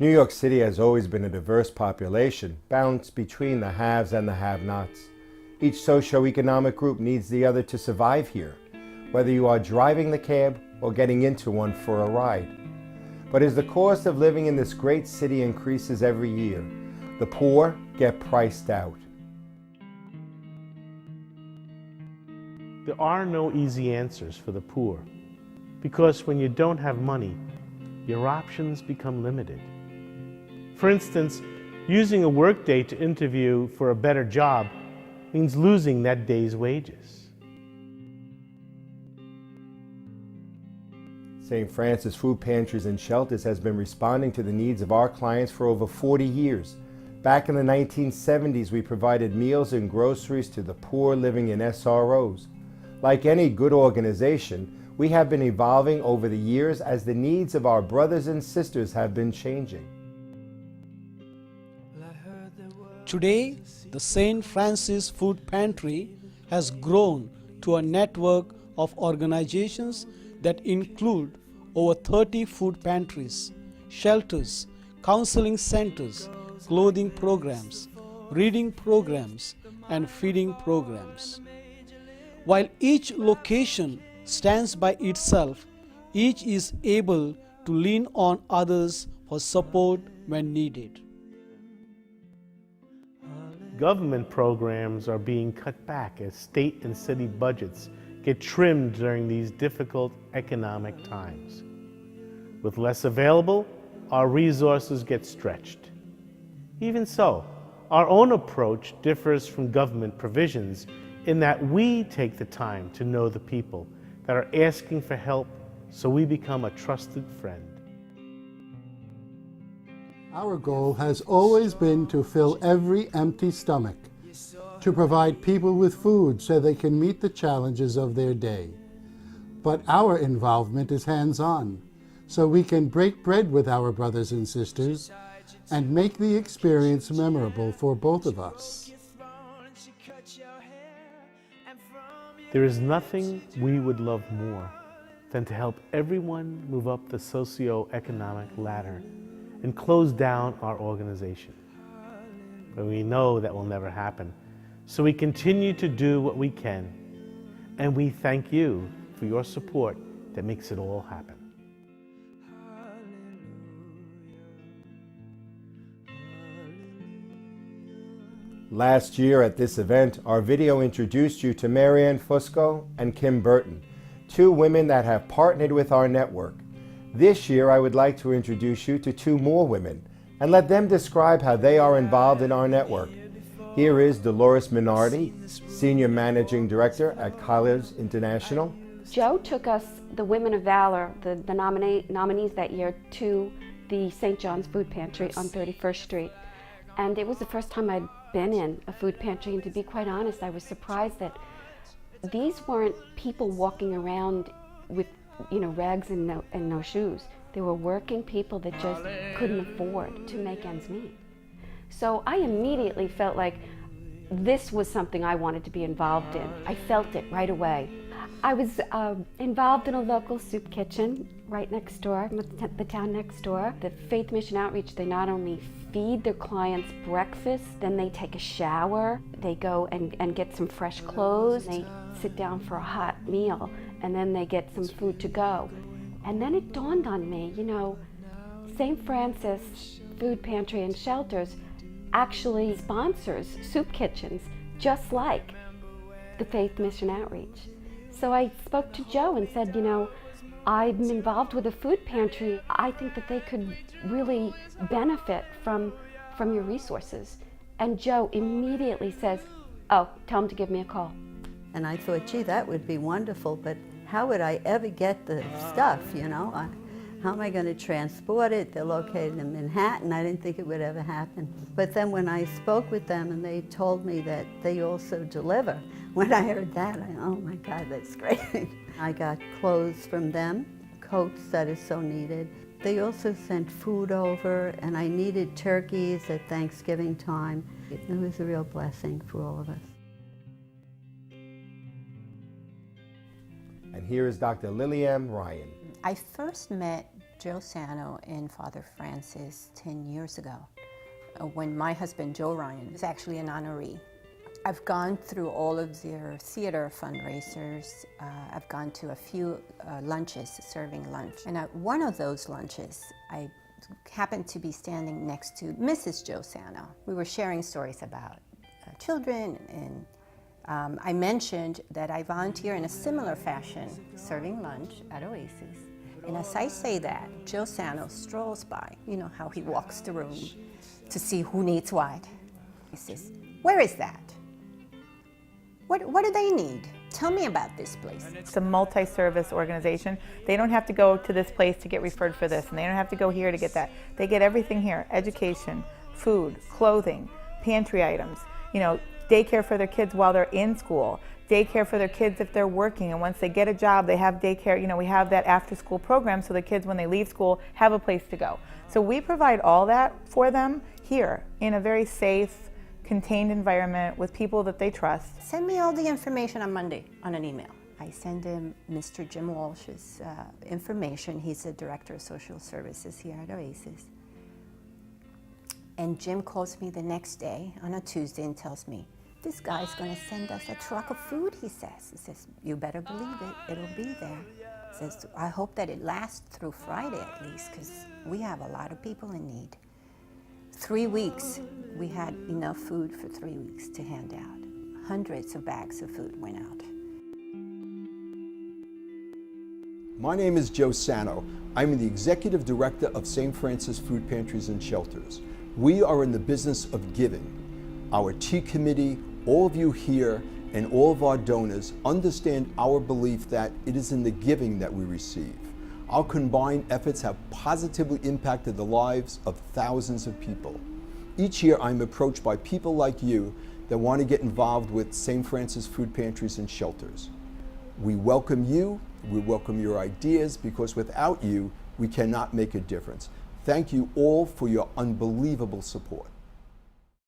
New York City has always been a diverse population, balanced between the haves and the have-nots. Each socioeconomic group needs the other to survive here, whether you are driving the cab or getting into one for a ride. But as the cost of living in this great city increases every year, the poor get priced out. There are no easy answers for the poor, because when you don't have money, your options become limited. For instance, using a workday to interview for a better job means losing that day's wages. St. Francis Food Pantries and Shelters has been responding to the needs of our clients for over 40 years. Back in the 1970s, we provided meals and groceries to the poor living in SROs. Like any good organization, we have been evolving over the years as the needs of our brothers and sisters have been changing. Today, the St. Francis Food Pantry has grown to a network of organizations that include over 30 food pantries, shelters, counseling centers, clothing programs, reading programs, and feeding programs. While each location stands by itself, each is able to lean on others for support when needed. Government programs are being cut back as state and city budgets get trimmed during these difficult economic times. With less available, our resources get stretched. Even so, our own approach differs from government provisions in that we take the time to know the people that are asking for help, so we become a trusted friend. Our goal has always been to fill every empty stomach, to provide people with food so they can meet the challenges of their day. But our involvement is hands-on, so we can break bread with our brothers and sisters and make the experience memorable for both of us. There is nothing we would love more than to help everyone move up the socio-economic ladder and close down our organization. But we know that will never happen, so we continue to do what we can, and we thank you for your support that makes it all happen. Last year at this event, our video introduced you to Marianne Fusco and Kim Burton, two women that have partnered with our network. This year, I would like to introduce you to two more women and let them describe how they are involved in our network. Here is Dolores Minardi, Senior Managing Director at Colliers International. Joe took us, the Women of Valor, the nominees that year, to the St. John's Food Pantry on 31st Street. And it was the first time I'd been in a food pantry, and to be quite honest, I was surprised that these weren't people walking around with rags and no shoes. They were working people that just couldn't afford to make ends meet. So I immediately felt like this was something I wanted to be involved in. I felt it right away. I was involved in a local soup kitchen right next door, the town next door. The Faith Mission Outreach, they not only feed their clients breakfast, then they take a shower, they go and get some fresh clothes, they sit down for a hot meal, and then they get some food to go. And then it dawned on me, St. Francis Food Pantry and Shelters actually sponsors soup kitchens just like the Faith Mission Outreach. So I spoke to Joe and said, I'm involved with a food pantry. I think that they could really benefit from your resources. And Joe immediately says, oh, tell them to give me a call. And I thought, gee, that would be wonderful, but how would I ever get the stuff, How am I going to transport it? They're located in Manhattan. I didn't think it would ever happen. But then when I spoke with them and they told me that they also deliver, when I heard that, oh my God, that's great. I got clothes from them, coats that is so needed. They also sent food over, and I needed turkeys at Thanksgiving time. It was a real blessing for all of us. And here is Dr. Lillian Ryan. I first met Joe Sano and Father Francis 10 years ago, when my husband Joe Ryan was actually an honoree. I've gone through all of their theater fundraisers. I've gone to a few lunches, serving lunch. And at one of those lunches, I happened to be standing next to Mrs. Joe Sano. We were sharing stories about children, and I mentioned that I volunteer in a similar fashion, serving lunch at Oasis. And as I say that, Joe Sano strolls by. You know how he walks the room to see who needs what. He says, "Where is that? What do they need? Tell me about this place." It's a multi-service organization. They don't have to go to this place to get referred for this, and they don't have to go here to get that. They get everything here: education, food, clothing, pantry items, daycare for their kids while they're in school, daycare for their kids if they're working, and once they get a job, they have daycare. We have that after-school program so the kids, when they leave school, have a place to go. So we provide all that for them here in a very safe, contained environment with people that they trust. Send me all the information on Monday on an email. I send him Mr. Jim Walsh's information. He's the Director of Social Services here at Oasis. And Jim calls me the next day on a Tuesday and tells me, "This guy's going to send us a truck of food," he says. He says, "You better believe it, it'll be there." He says, "I hope that it lasts through Friday at least, because we have a lot of people in need." 3 weeks, we had enough food for 3 weeks to hand out. Hundreds of bags of food went out. My name is Joe Sano. I'm the Executive Director of St. Francis Food Pantries and Shelters. We are in the business of giving. Our Tea Committee, all of you here, and all of our donors understand our belief that it is in the giving that we receive. Our combined efforts have positively impacted the lives of thousands of people. Each year I'm approached by people like you that want to get involved with St. Francis Food Pantries and Shelters. We welcome you, we welcome your ideas, because without you, we cannot make a difference. Thank you all for your unbelievable support.